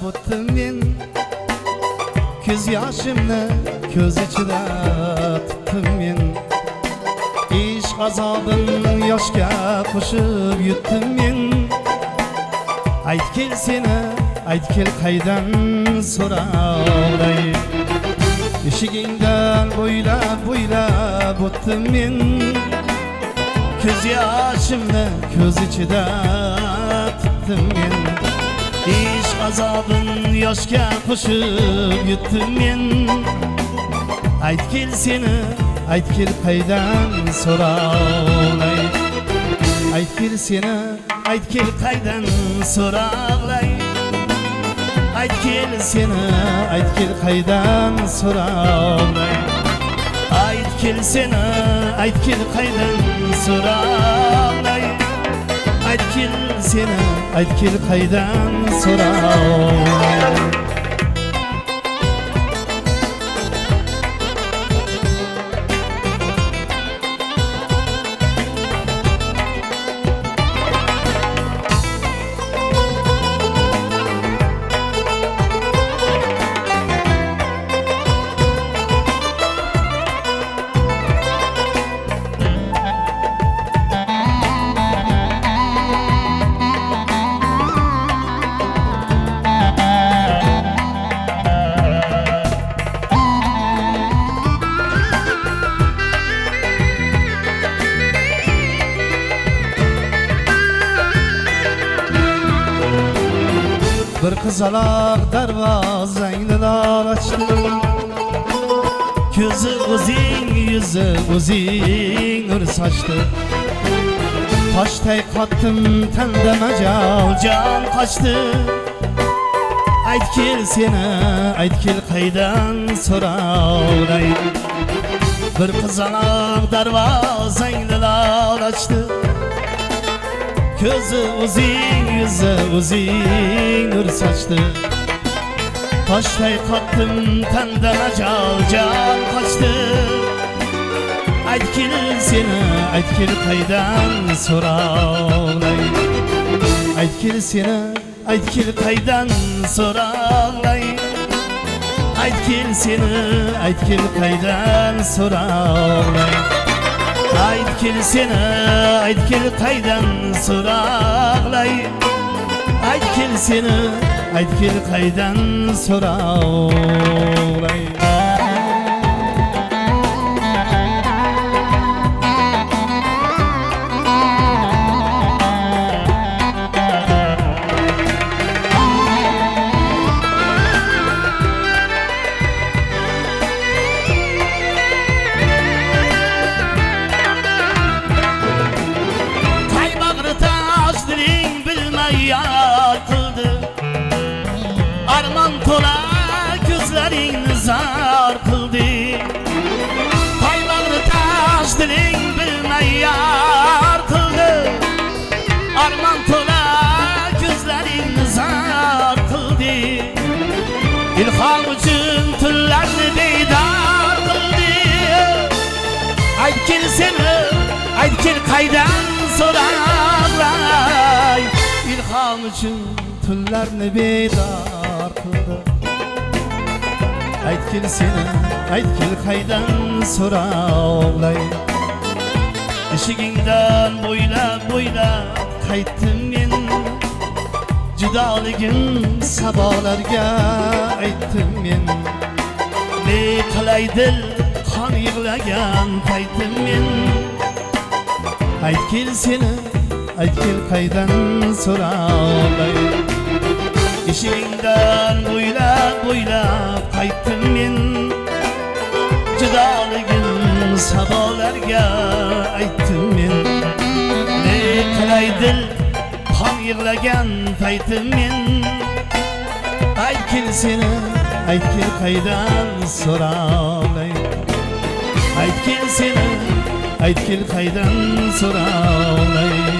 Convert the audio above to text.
butdim men ko'z yoshimni ko'z ichida tutdim men ishq azobin yoshga qo'shib yutdim men aytgil seni aytgil qaydan so'ralay eshigingdan bo'ylab o'tdim men ko'z yoshimni ko'z ichida tutdim men ishq azobin yoshga qo'shib yutdim men aytgil seni aytgil qaydan so'ralay aytgil seni aytgil qaydan so'ralay aytgil seni aytgil qaydan so'ralay aytgil seni aytgil qaydan so'ralay aytgil seni aytgil qaydan so'ralay Bir qizaloq darvozanglar ochdi ko'zi o'zing yuzi o'zing nur sochdi toshday qotdim tanda majol jon qochdi aytgil seni aytgil qaydan so'ralay bir qizaloq darvozanglar ochdi ko'zi o'zing yuzi o'zing nur sochdi toshday qotdim tanda majol jon qochdi aytgil seni aytgil qaydan so'ralay aytgil seni aytgil qaydan so'ralay aytgil seni aytgil qaydan so'ralay aytgil seni aytgil qaydan so'ralay aytgil seni aytgil qaydan so'ralay armon to'la ko'zlaringni zar qildi toy bag'ri tosh diling bilmay yor qildi armon to'la ko'zlaringni zar qildi ilhom uchun tunlarni beydor qildi aytgil seni aytgil qaydan so'ralay ilhom uchun tunlarni beydor qildi aytgil seni aytgil qaydan so'ralay eshigingdan bo'ylab qaytdim men judoligim sabolarga aytdim men ne qilay dil qon yig'lagan paytim men aytgil seni aytgil qaydan so'ralay eshigingdan bo'ylab qaytdim men judoligim sabolarga aytdim men ne qilay dil qon yig'lagan paytim men aytgil seni aytgil qaydan so'ralay aytgil seni aytgil qaydan so'ralay